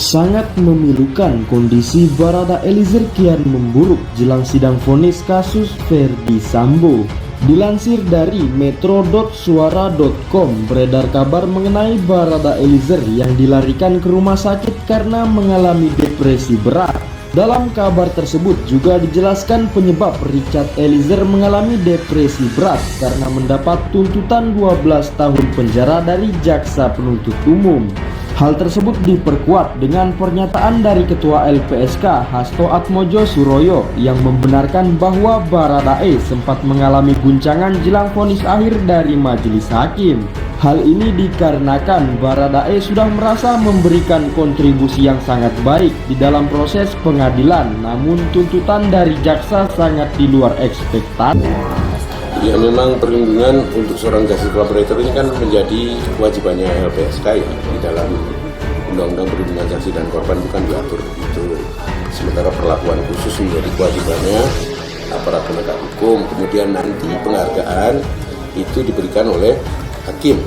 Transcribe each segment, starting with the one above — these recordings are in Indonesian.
Sangat memilukan kondisi Barada Eliezer kian memburuk jelang sidang vonis kasus Verdi Sambo. Dilansir dari metro.suara.com, beredar kabar mengenai Barada Eliezer yang dilarikan ke rumah sakit karena mengalami depresi berat. Dalam kabar tersebut juga dijelaskan penyebab Richard Eliezer mengalami depresi berat karena mendapat tuntutan 12 tahun penjara dari jaksa penuntut umum. Hal tersebut diperkuat dengan pernyataan dari Ketua LPSK Hasto Atmojo Suroyo yang membenarkan bahwa Baradae sempat mengalami guncangan jelang vonis akhir dari majelis hakim. Hal ini dikarenakan Baradae sudah merasa memberikan kontribusi yang sangat baik di dalam proses pengadilan, namun tuntutan dari jaksa sangat di luar ekspektasi. Ya, memang perlindungan untuk seorang justice collaborator ini kan menjadi kewajibannya LPSK ya, di dalam Undang-Undang Perlindungan Saksi dan Korban bukan diatur itu. Sementara perlakuan khusus menjadi kewajibannya aparat penegak hukum. Kemudian nanti penghargaan itu diberikan oleh hakim.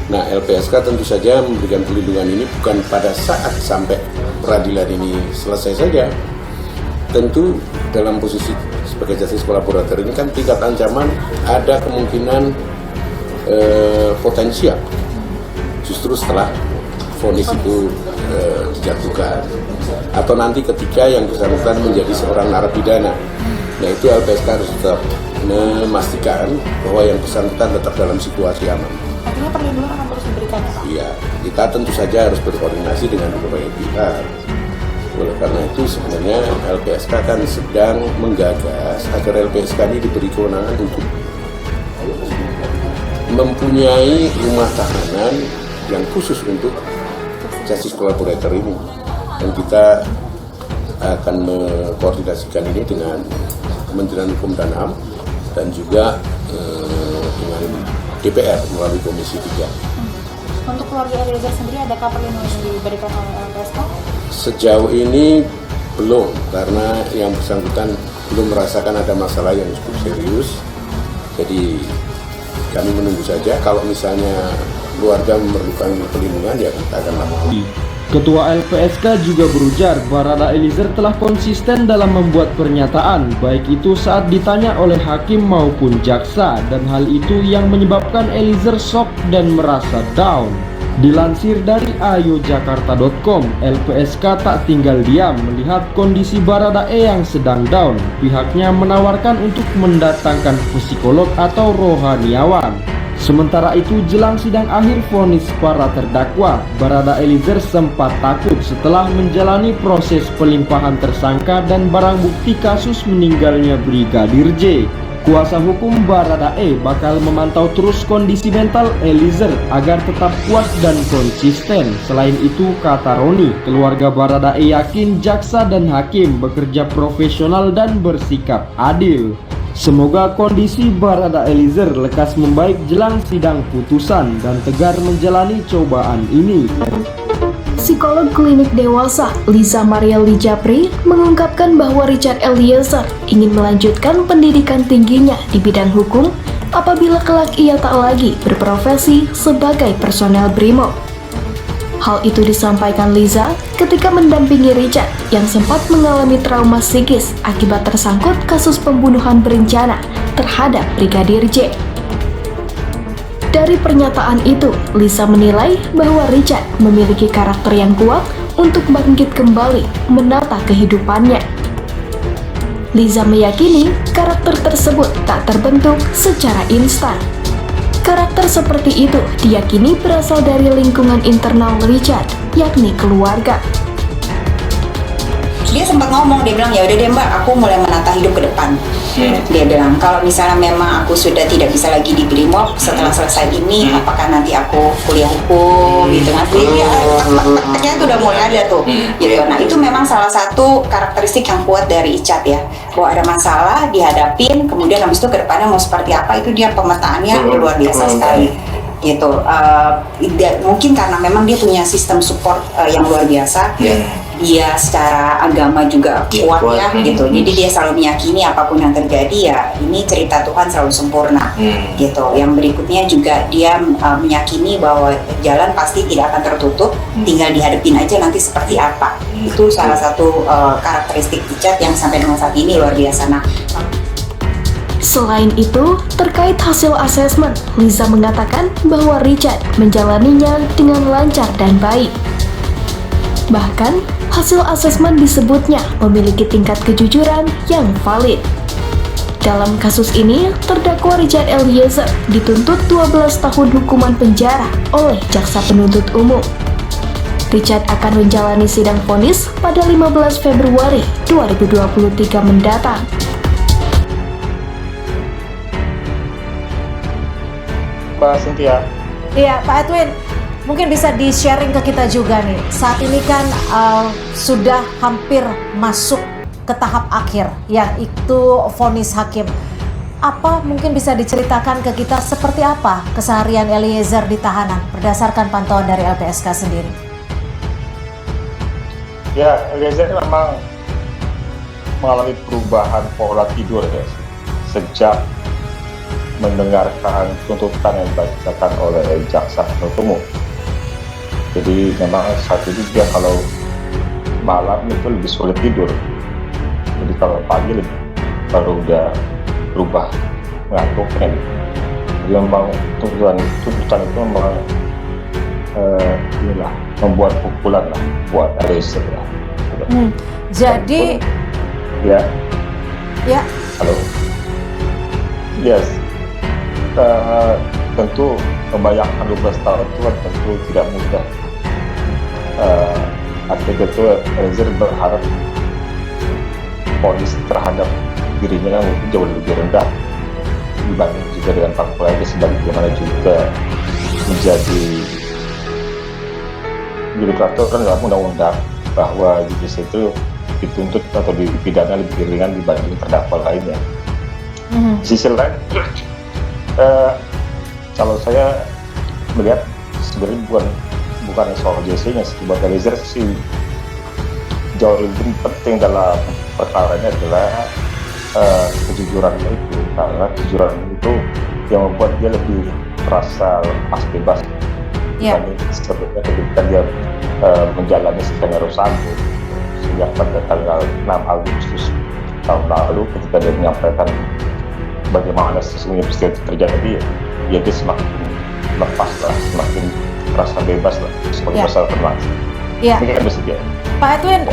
Nah, LPSK tentu saja memberikan perlindungan ini bukan pada saat sampai peradilan ini selesai saja. Tentu dalam posisi sebagai justice collaborator ini kan tingkat ancaman ada kemungkinan potensial justru setelah vonis itu dijatuhkan atau nanti ketika yang bersangkutan menjadi seorang narapidana. Nah, itu LPSK harus tetap memastikan bahwa yang bersangkutan tetap dalam situasi aman. Artinya perlindungan akan terus diberikan ya, Pak? Iya, kita tentu saja harus berkoordinasi dengan berbagai pihak. Oleh karena itu sebenarnya LPSK kan sedang menggagas agar LPSK ini diberi kewenangan untuk mempunyai rumah tahanan yang khusus untuk justice collaborator ini, dan kita akan mengkoordinasikan ini dengan Kementerian Hukum dan HAM dan juga dengan DPR melalui Komisi 3. Untuk keluarga Eliezer sendiri, adakah perlindungan yang diberikan oleh LPSK? Sejauh ini belum, karena yang bersangkutan belum merasakan ada masalah yang cukup serius. Jadi kami menunggu saja. Kalau misalnya keluarga memerlukan perlindungan, ya kita akan lakukan. Ketua LPSK juga berujar Barada Eliezer telah konsisten dalam membuat pernyataan, baik itu saat ditanya oleh hakim maupun jaksa, dan hal itu yang menyebabkan Eliezer shock dan merasa down. Dilansir dari ayojakarta.com, LPSK tak tinggal diam melihat kondisi Baradae yang sedang down. Pihaknya menawarkan untuk mendatangkan psikolog atau rohaniawan. Sementara itu, jelang sidang akhir vonis para terdakwa, Barada Eliezer sempat takut setelah menjalani proses pelimpahan tersangka dan barang bukti kasus meninggalnya Brigadir J. Kuasa hukum Baradae bakal memantau terus kondisi mental Eliezer agar tetap kuat dan konsisten. Selain itu, kata Roni, keluarga Baradae yakin jaksa dan hakim bekerja profesional dan bersikap adil. Semoga kondisi Barada Eliezer lekas membaik jelang sidang putusan dan tegar menjalani cobaan ini. Psikolog klinik dewasa Liza Marieli Japri mengungkapkan bahwa Richard Eliezer ingin melanjutkan pendidikan tingginya di bidang hukum apabila kelak ia tak lagi berprofesi sebagai personel BRIMOB. Hal itu disampaikan Liza ketika mendampingi Richard yang sempat mengalami trauma psikis akibat tersangkut kasus pembunuhan berencana terhadap Brigadir J. Dari pernyataan itu, Liza menilai bahwa Richard memiliki karakter yang kuat untuk bangkit kembali menata kehidupannya. Liza meyakini karakter tersebut tak terbentuk secara instan. Karakter seperti itu diyakini berasal dari lingkungan internal Richard, yakni keluarga. Dia sempat ngomong, dia bilang, ya udah deh Mbak, aku mulai menata hidup ke depan. Dia bilang, kalau misalnya memang aku sudah tidak bisa lagi di BRIMOB setelah selesai ini, apakah nanti aku kuliah hukum gitu kan? Dia itu udah mulai ada tuh. Gitu. Nah, itu memang salah satu karakteristik yang kuat dari Richard ya. Bahwa ada masalah dihadapin, kemudian habis itu ke depannya mau seperti apa, itu dia pemetaannya luar biasa sekali. gitu. Mungkin karena memang dia punya sistem support yang luar biasa. Dia secara agama juga kuat ya gitu. Jadi dia selalu meyakini apapun yang terjadi ya ini cerita Tuhan selalu sempurna gitu. Yang berikutnya juga dia meyakini bahwa jalan pasti tidak akan tertutup, tinggal dihadapin aja nanti seperti apa. Itu salah satu karakteristik Richard yang sampai dengan saat ini luar biasa. Nah, Selain itu, terkait hasil asesmen, Liza mengatakan bahwa Richard menjalaninya dengan lancar dan baik. Bahkan, hasil asesmen disebutnya memiliki tingkat kejujuran yang valid. Dalam kasus ini, terdakwa Richard Eliezer dituntut 12 tahun hukuman penjara oleh jaksa penuntut umum. Richard akan menjalani sidang vonis pada 15 Februari 2023 mendatang. Mbak Cynthia. Iya, Pak Edwin, mungkin bisa di-sharing ke kita juga nih. Saat ini kan sudah hampir masuk ke tahap akhir, yaitu vonis hakim. Apa mungkin bisa diceritakan ke kita seperti apa keseharian Eliezer di tahanan berdasarkan pantauan dari LPSK sendiri? Ya, Eliezer memang mengalami perubahan pola tidur ya, sejak mendengarkan tuntutan yang dibacakan oleh jaksa penuntut umum. Jadi memang saat ini dia kalau malam itu lebih sulit tidur. Jadi kalau pagi baru udah berubah ngantuknya. Jadi memang tuntutan itu memang inilah membuat pukulan lah buat Eliezer ya. Jadi ya. Halo. Yes. Tentu membayangkan 12 tahun itu kan tentu tidak mudah. Artinya itu Eliezer berharap vonis terhadap dirinya mungkin jauh lebih rendah dibanding juga dengan faktor lainnya, sebagaimana juga menjadi peraturan dalam undang-undang bahwa JPC itu dituntut atau dipidana lebih ringan dibanding terdakwa lainnya. Di sisi lain, kalau saya melihat sebenarnya bukan soal JC-nya sih, buat Eliezer sih jauh lebih penting dalam perkara ini adalah kejujuran itu, karena kejujuran itu yang membuat dia lebih merasa lepas bebas dibanding sebelumnya ketika dia menjalani skenario sambo sejak pada tanggal 6 Agustus tahun lalu ketika dia menyampaikan bagaimana sesungguhnya peristiwa itu terjadi, ya dia semakin lepas lah, semakin merasa bebas lah sebagai masalah terlalu. Ini kan bersedia. Pak Edwin,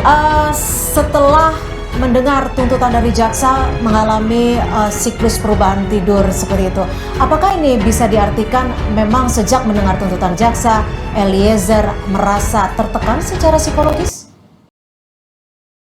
setelah mendengar tuntutan dari jaksa mengalami siklus perubahan tidur seperti itu, apakah ini bisa diartikan memang sejak mendengar tuntutan jaksa, Eliezer merasa tertekan secara psikologis?